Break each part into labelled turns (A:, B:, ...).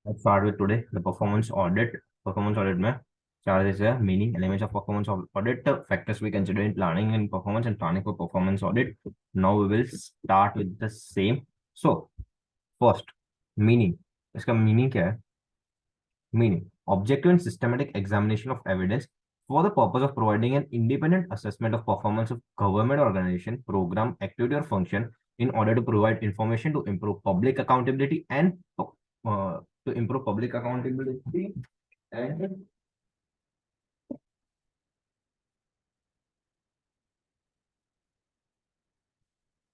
A: Let's start with today the performance audit. Performance audit में charges है meaning elements of performance audit, factors we consider in planning and performance and planning for performance audit. Now we will start with the same. So first meaning, इसका meaning क्या है? Meaning objective and systematic examination of evidence for the purpose of providing an independent assessment of performance of government organization, program, activity or function in order to provide information to improve public accountability and to improve public accountability and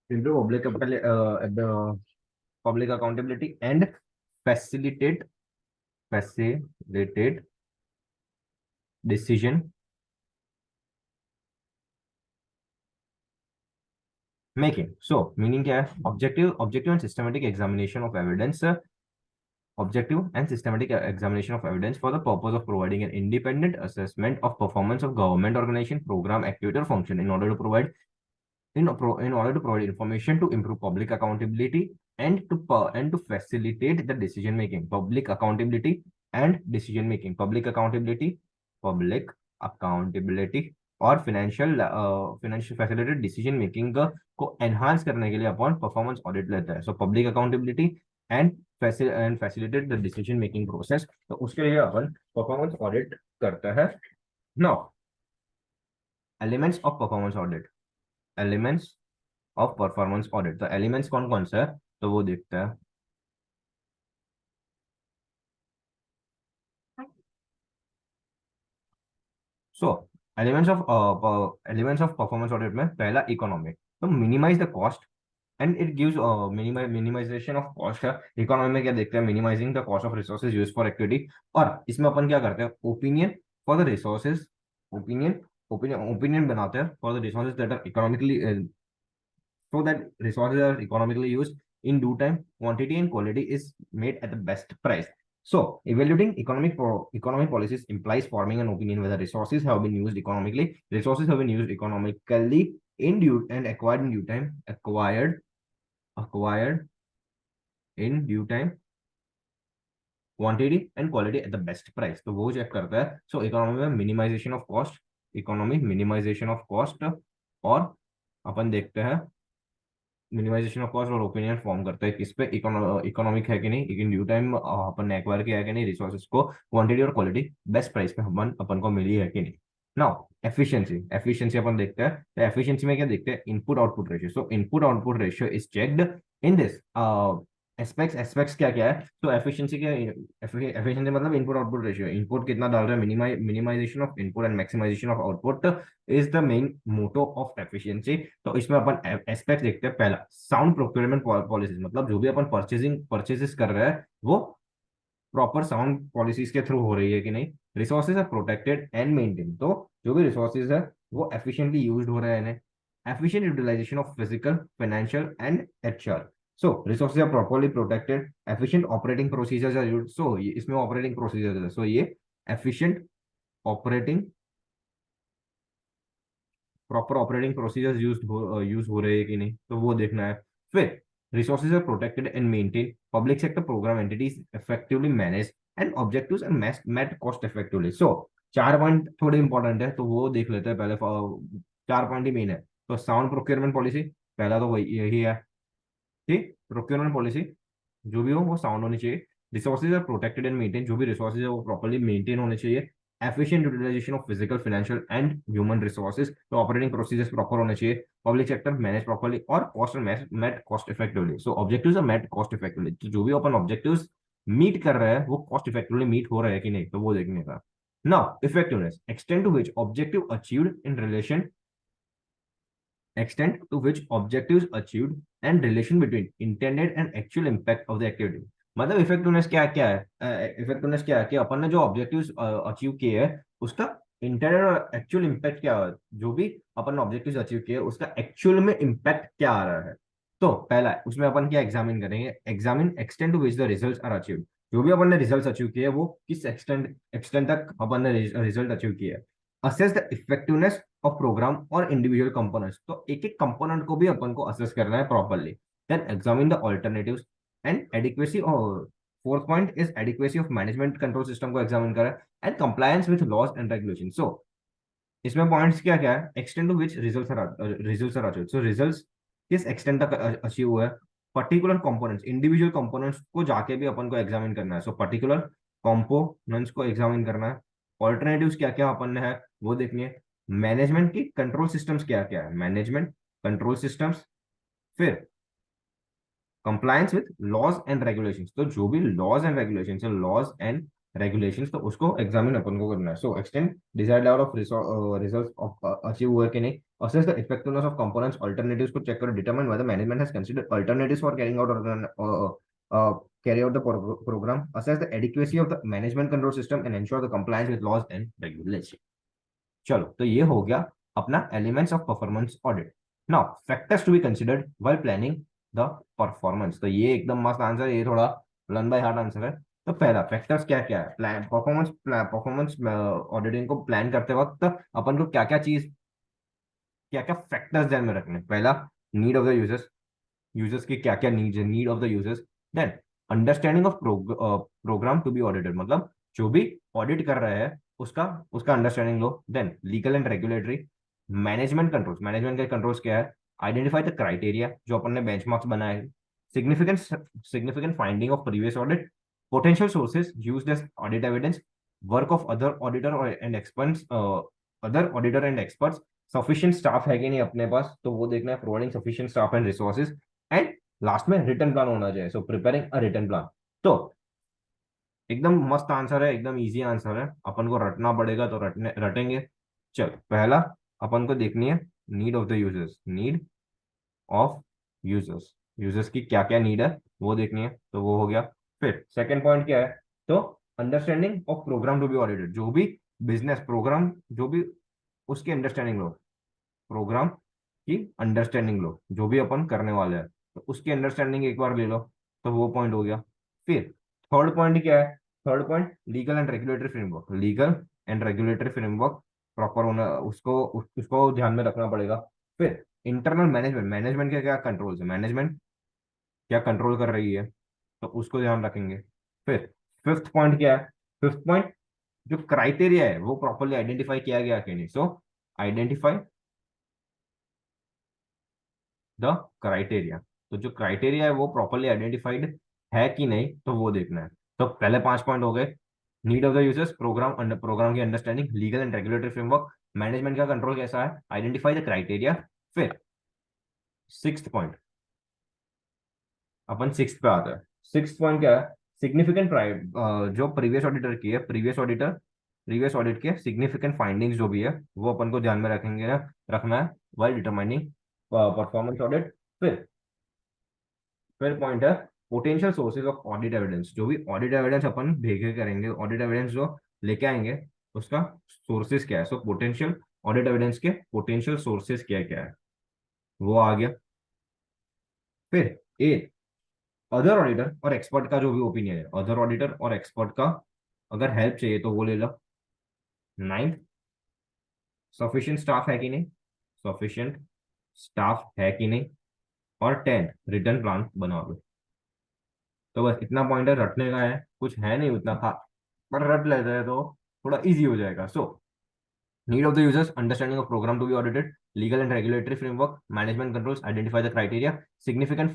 A: improve public accountability and facilitate facilitate decision making. So meaning क्या है? Objective and systematic examination of evidence, objective and systematic examination of evidence for the purpose of providing an independent assessment of performance of government organization, program, activity or function in order to provide in order to provide information to improve public accountability and to facilitate the decision making. Public accountability and decision making. Public accountability और financial facilitated decision making को enhance करने के लिए अपन performance audit लेते हैं. So public accountability and facilitate the decision making process, तो उसके लिए अपन परफॉर्मेंस ऑडिट करते हैं. Now elements of performance audit. Elements of performance audit, तो एलिमेंट्स कौन कौन से है तो वो देखते हैं. So elements of performance audit में पहला इकोनॉमिक, तो minimize the cost and it gives minimisation of cost है. इकोनॉमी में क्या देखते हैं? Minimizing the cost of resources use for activity. और इसमें अपन क्या करते हैं? Opinion for the resources, opinion बनाते हैं for the resources that are economically, so that resources are economically used in due time, quantity and quality is made at the best price. So evaluating economic policies implies forming an opinion whether resources have been used economically. Resources have been used economically in due and acquired in due time, acquired in due time, quantity and quality at the best price. तो वो check करता है. So economy में minimization of cost, economy minimization of cost, और अपन देखते हैं minimization of cost और ओपिनियन फॉर्म करता है किस पे? इकोनॉमिक है कि नहीं, इन ड्यू टाइम अपन ने एक्वायर किया है कि नहीं रिसोर्सेज को, क्वांटिटी और क्वालिटी बेस्ट प्राइस पे अपन को मिली है कि नहीं. नाउ एफिशिएंसी अपन देखते हैं. तो एफिशिएंसी में क्या देखते हैं? Input output ratio. So input output ratio is checked in this aspects क्या क्या है. तो एफिशिएंसी के एफिशिएंसी मतलब इनपुट आउटपुट रेशियो, इनपुट कितना डाल रहे हैं, minimization of input and maximization of output is the main motto of efficiency. तो इसमें अपन एस्पेक्ट देखते हैं. पहला साउंड प्रोक्योरमेंट पॉलिसीज, मतलब जो भी अपन परचेजेस कर रहे हैं वो प्रॉपर साउंड पॉलिसीज के थ्रू हो रही है कि नहीं. Resources are protected and maintain, तो जो भी रिसोर्सेज है वो एफिशिएंटली यूज्ड हो रहे हैं. Efficient utilization of physical, financial and HR. So resources are properly protected, efficient operating procedures are used. So इसमें ऑपरेटिंग प्रोसीजर्स है, सो ये efficient operating, proper operating procedures use हो रहे हैं कि नहीं, तो वो देखना है. फिर resources are protected and maintain, public sector program entities effectively manage and objectives are met cost effectively. So 4 point थोड़े इंपॉर्टेंट है तो वो देख लेते हैं पहले. 4 पॉइंट ही मेन है. तो साउंड प्रोक्योरमेंट पॉलिसी, पहला तो वही यही है. ठीक, प्रोक्योरमेंट पॉलिसी जो भी हो वो साउंड होनी चाहिए. Resources are protected and maintain, जो भी रिसोर्सेज है वो प्रॉपर्ली मेंटेन होने चाहिए. Efficient utilization of physical, financial and human resources, तो ऑपरेटिंग प्रोसीजर्स प्रॉपर होने चाहिए. पब्लिक सेक्टर मैनेज प्रॉपर्ली और cost met cost effectively. So objectives are met cost effectively, तो जो भी अपन ऑब्जेक्टिव्स मीट कर रहे हैं वो कॉस्ट इफेक्टिवली मीट हो रहे हैं कि नहीं, तो वो देखने का. Now effectiveness, extend to which objective achieved in relation, extent to which objectives achieved and relation between intended and actual impact of the activity. मतलब इफेक्टिवनेस क्या क्या है? इफेक्टिवनेस क्या है कि अपन ने जो ऑब्जेक्टिव्स अचीव किए हैं उसका इंटेंडेड और एक्चुअल इम्पैक्ट क्या है. जो भी अपन ने ऑब्जेक्टिव्स अचीव किए उसका एक्चुअल में इम्पैक्ट क्या आ रहा है. तो पहला उसमें अपन क्या एग्जामिन करेंगे? Examine extent to which the results are achieved. जो भी अपन ने रिजल्ट्स अचीव किए वो किस एक्सटेंट तक अपन ने रिजल्ट अचीव किया है. Assess the effectiveness of program और इंडिविजुअल कंपोनेंट्स, तो एक एक कंपोनेंट को भी अपन को असेस करना है properly. Then examine the alternatives and adequacy और fourth point is adequacy of management control system को एग्जामिन करा and compliance with laws and regulation. So इसमें पॉइंट्स क्या क्या है, extent to which results are achieved. So results किस extent तक achieve हुआ है, पर्टिकुलर कंपोनेंट्स, इंडिविजुअल कंपोनेंट्स को जाके भी अपन को एग्जामिन करना है। सो पर्टिकुलर कंपोनेंट्स को एग्जामिन करना है। ऑल्टरनेटिव्स क्या क्या अपन ने है वो देखनी है। मैनेजमेंट की कंट्रोल सिस्टम्स क्या क्या है, मैनेजमेंट कंट्रोल सिस्टम्स। फिर compliance with laws and regulations, तो जो भी लॉज एंड रेगुलेशंस है, लॉज एंड रेगुलेशंस, तो उसको एग्जामिन अपन को करना है। So extent desired level of results of achieve हुआ कि नहीं, assess the effectiveness of components, alternatives को चेक करो, determine whether management has considered alternatives for carrying out carry out the program, assess the adequacy of the management control system and ensure the compliance with laws and regulations। चलो, तो ये हो गया अपना elements of performance audit. Now factors to be considered while planning the performance, तो ये एकदम मस्त आंसर है, ये थोड़ा लन बाय हार्ट आंसर है। तो पहला फैक्टर्स क्या क्या है, प्लान परफॉर्मेंस ऑडिटिंग को प्लान करते वक्त अपन को क्या क्या चीज, क्या क्या फैक्टर्स ध्यान में रखने। पहला, need of the users, users की क्या क्या नीड्स है, need of the users. Then understanding of program to be audited, मतलब जो भी ऑडिट कर रहे हैं उसका उसका अंडरस्टैंडिंग लो। Then legal and regulatory, management controls, management के कंट्रोल्स क्या है, आइडेंटिफाई द क्राइटेरिया जो अपन ने बेंचमार्क्स बनाए, significant significant finding of previous audit, potential sources used as audit evidence, work of other auditor and experts, other auditor and experts, sufficient staff है कि नहीं अपने पास, तो वो देखना है, providing sufficient staff and resources. And last में रिटर्न प्लान होना चाहिए, so preparing a return plan. तो एकदम मस्त आंसर है, एकदम इजी आंसर है, अपन को रटना पड़ेगा तो रटेंगे। चल, पहला अपन को देखनी है need of the users, need of users, users की क्या क्या नीड है वो देखनी है, तो वो हो गया। फिर सेकंड पॉइंट क्या है, तो understanding of program to be audited, जो भी बिजनेस प्रोग्राम, जो भी उसकी अंडरस्टैंडिंग लो, प्रोग्राम की अंडरस्टैंडिंग लो, जो भी अपन करने वाले हैं तो उसकी अंडरस्टैंडिंग एक बार ले लो, तो वो पॉइंट हो गया। फिर थर्ड पॉइंट क्या है, third point legal and regulatory framework, legal and regulatory framework proper होना, उसको ध्यान में रखना पड़ेगा। फिर इंटरनल मैनेजमेंट, मैनेजमेंट के क्या कंट्रोल है, मैनेजमेंट क्या कंट्रोल कर रही है, तो उसको ध्यान रखेंगे। फिर फिफ्थ पॉइंट क्या है, फिफ्थ पॉइंट जो क्राइटेरिया है वो प्रॉपरली आइडेंटिफाई किया गया कि नहीं, सो आइडेंटिफाई द क्राइटेरिया, तो जो क्राइटेरिया है वो प्रॉपरली आइडेंटिफाइड है कि नहीं, तो वो देखना है। तो पहले 5 पॉइंट हो गए, need of the users, program, under program की understanding, legal and regulatory framework, management का कंट्रोल कैसा है, आइडेंटिफाई द क्राइटेरिया। फिर सिक्स्थ पॉइंट, अपन सिक्स पे आते हैं। सिक्स पॉइंट क्या है, सिग्निफिकेंट जो प्रीवियस ऑडिटर की है, प्रीवियस ऑडिट के सिग्निफिकेंट फाइंडिंग्स जो भी है वो अपन को ध्यान में रखेंगे ना, रखना है वाइल डिटरमाइनिंग परफॉर्मेंस ऑडिट। फिर फिर पॉइंट है potential sources of audit evidence, जो भी ऑडिट एविडेंस अपन भेजे करेंगे, ऑडिट एविडेंस जो लेके आएंगे उसका सोर्सेज क्या है, सो पोटेंशियल ऑडिट एविडेंस के पोटेंशियल सोर्सेज क्या क्या है, वो आ गया। फिर ए, अदर ऑडिटर और एक्सपर्ट का जो भी ओपिनियन है, अदर ऑडिटर और एक्सपर्ट का अगर हेल्प चाहिए तो वो ले लो। नाइन्थ, सफिशिएंट स्टाफ है कि नहीं, सफिशिएंट स्टाफ है कि नहीं। और टेंथ, रिटर्न प्लान बना लो। तो बस इतना पॉइंट है, रटने का है, कुछ है नहीं उतना था, पर रट लेते हैं तो थोड़ा इजी हो जाएगा। So need of the users, understanding of program to be audited, legal and regulatory framework, management controls, identify the criteria, significant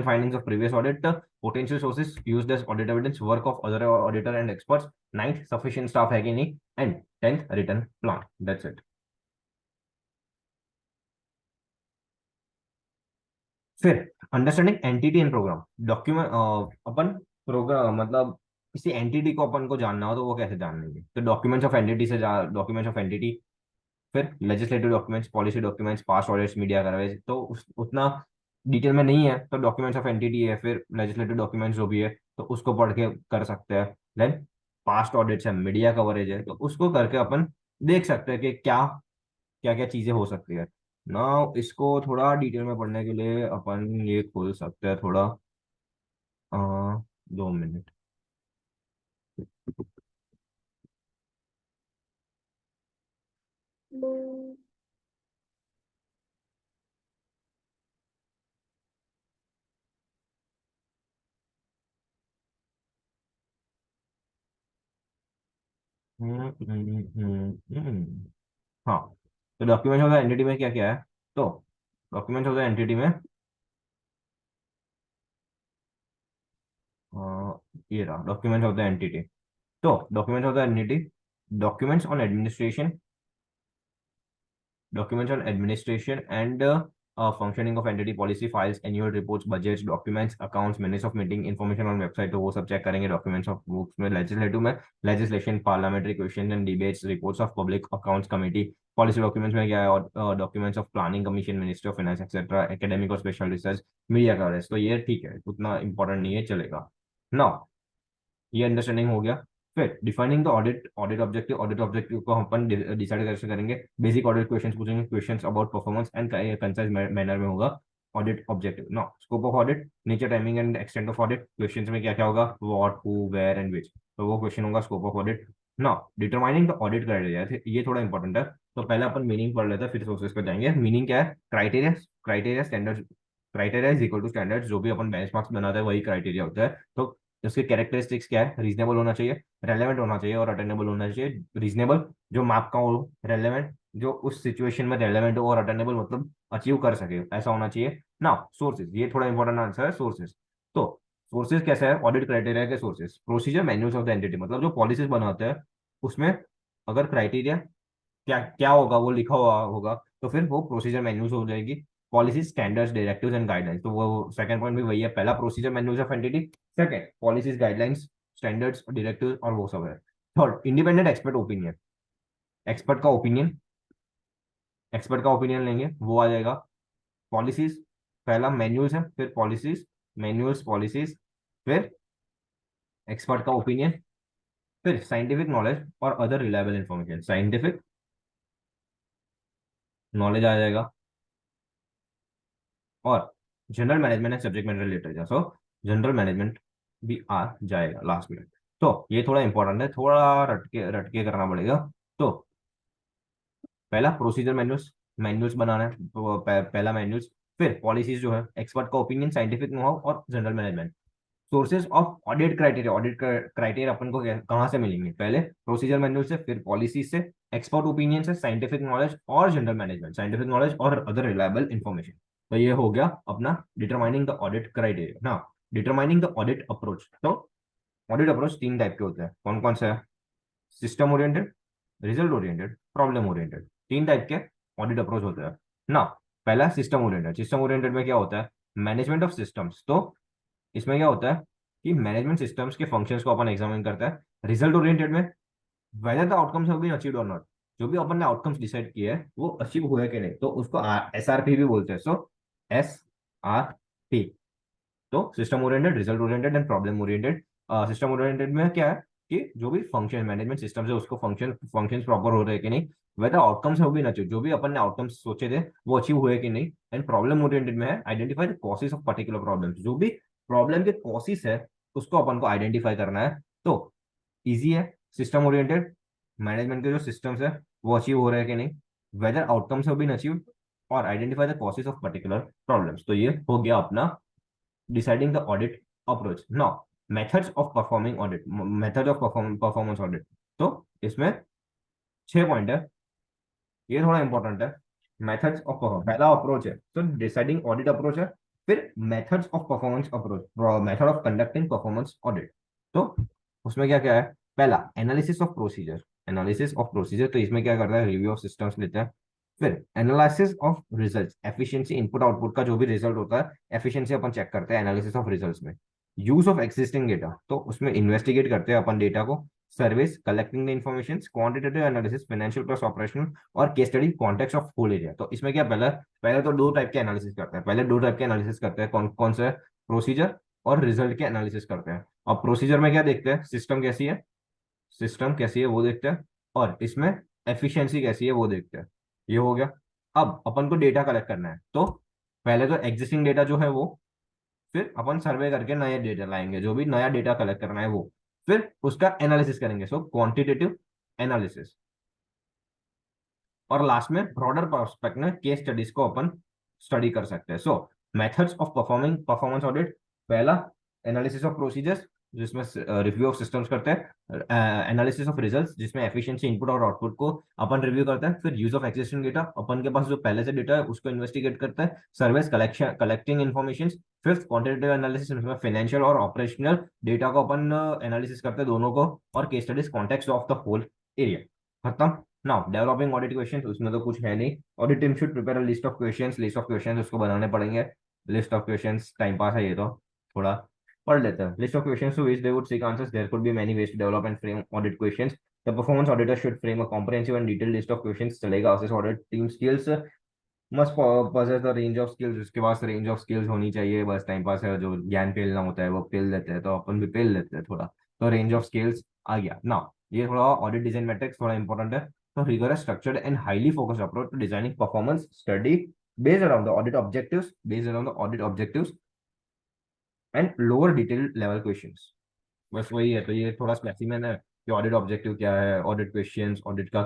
A: findings of previous audit, potential sources used as audit evidence, work of other auditor and experts, ninth sufficient staff है कि नहीं, and tenth written plan, that's it। फिर understanding entity and program, document, अपन program मतलब किसी entity को अपन को जानना हो तो वो कैसे जान लेंगे, तो डॉक्यूमेंट्स ऑफ एंटिटी से डॉक्यूमेंट्स ऑफ एंटिटी। फिर legislative documents, policy documents, past audits, media coverage, तो उतना डिटेल में नहीं है, तो डॉक्यूमेंट्स ऑफ एंटिटी है। फिर लेजिस्लेटिव डॉक्यूमेंट्स जो भी है तो उसको पढ़ के कर सकते हैं। देन पास्ट ऑडिट्स है, मीडिया कवरेज है, तो उसको करके अपन देख सकते हैं कि क्या क्या क्या चीजें हो सकती है ना। इसको थोड़ा डिटेल में पढ़ने के लिए अपन ये खोल सकते हैं थोड़ा, 2 मिनट। हाँ, तो डॉक्यूमेंट ऑफ द एंटिटी में क्या क्या है? तो डॉक्यूमेंट ऑफ द एंटिटी में ये रहा डॉक्यूमेंट ऑफ द एंटिटी। तो document of the entity, documents on administration, documents on administration and functioning of entity policy files, annual reports, budgets, documents, accounts, minutes of meeting, information on website, तो वो सब check करेंगे। Documents of books में, legislative में legislation, parliamentary question and debates, reports of public accounts committee, policy documents में क्या है, और documents of planning commission, ministry of finance etcetera, academic और स्पेशल रिसर्च, मीडिया कवरेज। तो ये ठीक है, उतना इंपॉर्टेंट नहीं है, चलेगा। नाउ ये अंडरस्टैंडिंग हो गया। फिर defining the audit, audit objective को हम अपन डिसाइड कैसे करेंगे? बेसिक ऑडिट क्वेश्चंस पूछेंगे, questions about performance and concise manner में होगा audit objective. No scope of audit, nature, timing and extent of audit. Questions में क्या क्या होगा? What, who, where and which, तो वो क्वेश्चन होगा स्कोप ऑफ ऑडिट। ना डिटरमाइनिंग द ऑडिट क्राइटेरिया, ये थोड़ा इंपॉर्टेंट है। तो पहले अपन मीनिंग पढ़ लेते हैं, फिर सोर्सेस पे जाएंगे। मीनिंग क्या है? Criteria, criteria standard, criteria is equal to standard. जो भी अपन बेंचमार्क्स बनाते हैं वही क्राइटेरिया होता है। तो उसके कैरेक्टरिस्टिक्स क्या है? रीजनेबल होना चाहिए, रेलेवेंट होना चाहिए और अटेनेबल होना चाहिए। रीजनेबल जो माप का हो, रेलेवेंट जो उस सिचुएशन में रेलेवेंट हो, और अटेनेबल मतलब अचीव कर सके, ऐसा होना चाहिए ना। सोर्सेज, ये थोड़ा इंपॉर्टेंट आंसर है, सोर्सेज। तो सोर्सेज कैसा है ऑडिट क्राइटेरिया के? Sources, procedure, manuals of the entity, मतलब जो पॉलिसीज बनाते हैं उसमें अगर क्राइटेरिया क्या क्या होगा वो लिखा हुआ होगा, तो फिर वो प्रोसीजर मैन्यूल्स हो जाएगी। Policy, standards, directives and guidelines, तो वो सेकंड पॉइंट भी वही है। पहला procedure manuals of entity, second policies, guidelines, standards, directives और वो सब है। Third independent expert opinion, expert का ओपिनियन, एक्सपर्ट का ओपिनियन लेंगे वो आ जाएगा। पॉलिसीज, पहला मैन्यूल्स है, फिर पॉलिसीज, मैन्यूल्स, पॉलिसीज, फिर एक्सपर्ट का ओपिनियन, फिर साइंटिफिक नॉलेज और other reliable information. Scientific knowledge आ जाएगा और general management and subject matter literature, so general management भी आ जाएगा लास्ट में। तो ये थोड़ा इंपॉर्टेंट है, थोड़ा रटके करना पड़ेगा। तो पहला प्रोसीजर मैन्यूल्स, मैन्यूल्स बनाना है, तो पहला मैन्यूल्स। फिर पॉलिसीज जो है, एक्सपर्ट का ओपिनियन, साइंटिफिक नो और general management. Sources of audit criteria, audit criteria अपन को कहाँ से मिलेंगे? पहले प्रोसीजर मैन्यूल से, फिर पॉलिसी से, एक्सपर्ट ओपिनियन से, साइंटिफिक नॉलेज और जनरल मैनेजमेंट, साइंटिफिक नॉलेज और अदर रिलायबल इंफॉर्मेशन। तो ये हो गया अपना डिटरमाइनिंग द ऑडिट क्राइटेरिया ना। डिटरमाइनिंग द ऑडिट अप्रोच, तो ऑडिट अप्रोच तीन टाइप के होते हैं। कौन कौन से है? System oriented, result oriented, problem oriented, तीन टाइप के ऑडिट अप्रोच होते हैं ना। पहला सिस्टम ओरिएंटेड, सिस्टम ओरिएंटेड में क्या होता है? Management of systems. तो इसमें क्या होता है कि मैनेजमेंट सिस्टम्स के फंक्शंस को अपन एग्जामिन करता है। रिजल्ट ओरिएंटेड में whether the outcomes have been achieved और नॉट, जो भी अपन ने आउटकम्स डिसाइड किए हैं वो अचीव हुए कि नहीं, तो उसको एसआरपी भी बोलते हैं। सो एसआरपी। तो system oriented, result oriented and problem oriented. System oriented में क्या है कि जो भी फंक्शन मैनेजमेंट सिस्टम है उसको फंक्शंस प्रॉपर हो रहे हैं कि नहीं, whether outcomes have been achieve, जो भी अपन ने आउटकम्स सोचे थे वो अचीव हुए कि नहीं। एंड प्रॉब्लम ओरिएंटेड में है identify the causes of particular problems, जो भी प्रॉब्लम के कॉसेस है उसको अपन को आइडेंटिफाई करना है। तो इजी है। सिस्टम ओरिएंटेड, मैनेजमेंट के जो सिस्टम्स है वो अचीव हो रहे हैं कि नहीं, whether outcomes have been achieved और identify the causes of particular problems. तो ये हो गया अपना deciding the audit approach. Now methods of performing audit, methods of performance audit, तो इसमें 6 पॉइंट है, ये थोड़ा इंपॉर्टेंट है। मेथड्स ऑफ परफॉर्मेंस, पहला अप्रोच है तो डिसाइडिंग ऑडिट अप्रोच है। फिर methods of performance approach, method of conducting performance audit. तो उसमें क्या क्या है? पहला analysis of procedure, analysis of procedure, तो इसमें क्या करता है? रिव्यू ऑफ सिस्टम्स लेता है। फिर analysis of results, efficiency, input output का जो भी रिजल्ट होता है एफिशिएंसी अपन चेक करते हैं एनालिसिस ऑफ रिजल्ट्स में। यूज ऑफ एक्सिस्टिंग डेटा, तो उसमें इन्वेस्टिगेट करते हैं अपन डेटा को। Service, collecting the information, quantitative analysis, financial plus operational और case study, context of whole area. तो इसमें क्या, पहले पहले तो दो टाइप के एनालिसिस करते हैं, पहले दो टाइप के एनालिसिस करते हैं। कौन कौन से? प्रोसीजर और रिजल्ट के एनालिसिस करते हैं। अब प्रोसीजर में क्या देखते हैं? सिस्टम कैसी है, सिस्टम कैसी है वो देखते हैं, और इसमें एफिशिएंसी कैसी है वो देखते हैं। ये हो गया। अब अपन को डेटा कलेक्ट करना है, तो पहले तो एग्जिस्टिंग डेटा जो है वो, फिर अपन सर्वे करके नए डेटा लाएंगे, जो भी नया डेटा कलेक्ट करना है वो, फिर उसका एनालिसिस करेंगे, सो क्वांटिटेटिव एनालिसिस। और लास्ट में ब्रॉडर पर्सपेक्ट में केस स्टडीज को अपन स्टडी कर सकते हैं। सो methods of performing performance audit, पहला एनालिसिस ऑफ प्रोसीजर्स, जिसमें रिव्यू ऑफ सिस्टम्स करते हैं, एनालिसिस ऑफ रिजल्ट्स जिसमें एफिशिएंसी इनपुट और आउटपुट को अपन रिव्यू करते हैं, फिर यूज ऑफ एक्जिस्टिंग डेटा, अपन के पास जो पहले से डेटा है उसको इन्वेस्टिगेट करते हैं, service collection collecting information, fifth quantitative analysis जिसमें फाइनेंशियल और ऑपरेशनल डेटा को अपन एनालिसिस करते हैं दोनों को, और case studies context of the whole area. खत्म। नाउ डेवलपिंग ऑडिट क्वेश्चन, उसमें तो कुछ है नहीं। Audit team should prepare a list of questions, list of questions उसको बनाने पड़ेंगे। List of questions time pass है ये तो, थोड़ा पढ़ लेते हैं। List of questions to which they would seek answers, there could be many ways to develop and frame audit questions. The performance auditor should frame a comprehensive and detailed list of questions, चलेगा। Assess audit team skills, must possess the range of skills, उसके पास range of skills होनी चाहिए। बस time pass है, जो ज्ञान पेलना होता है वो पेल लेते हैं, तो अपन भी पेल लेते हैं थोड़ा। तो रेंज ऑफ स्किल्स आ गया ना। ये थोड़ा ऑडिट डिजाइन मैट्रिक्स थोड़ा इंपॉर्टेंट है। तो rigorous structured and highly focused approach to designing performance study based around the audit objectives and lower detail level questions। बस वही है। तो ये थोड़ा स्पेसिमेन है कि ऑडिट ऑब्जेक्टिव क्या है, ऑडिट क्वेश्चंस, ऑडिट का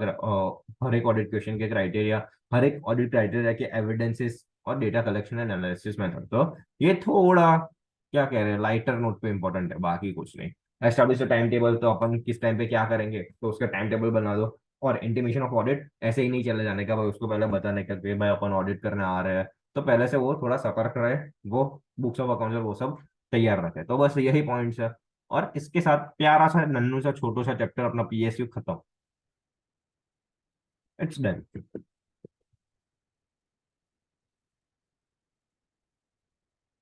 A: हर एक ऑडिट क्वेश्चन के क्राइटेरिया, हर एक ऑडिट क्राइटेरिया के एविडेंसेस और data collection and analysis method. तो ये थोड़ा क्या कह रहे हैं, लाइटर नोट पे इंपॉर्टेंट है, बाकी कुछ नहीं। एस्टैब्लिश टाइम टेबल, तो अपन किस टाइम पे क्या करेंगे तो उसका टाइम टेबल बना दो। और इंटीमेशन ऑफ ऑडिट, ऐसे ही नहीं चले जाने का भाई, उसको पहले बताने का कि भाई अपन ऑडिट करने आ रहे हैं, तो पहले से वो थोड़ा सतर्क रहे, वो बुक्स ऑफ अकाउंट्स और वो सब तैयार रखे। तो बस यही पॉइंट्स है। और इसके साथ प्यारा सा नन्नू सा छोटू सा चैप्टर अपना पीएसयू खत्म। It's done.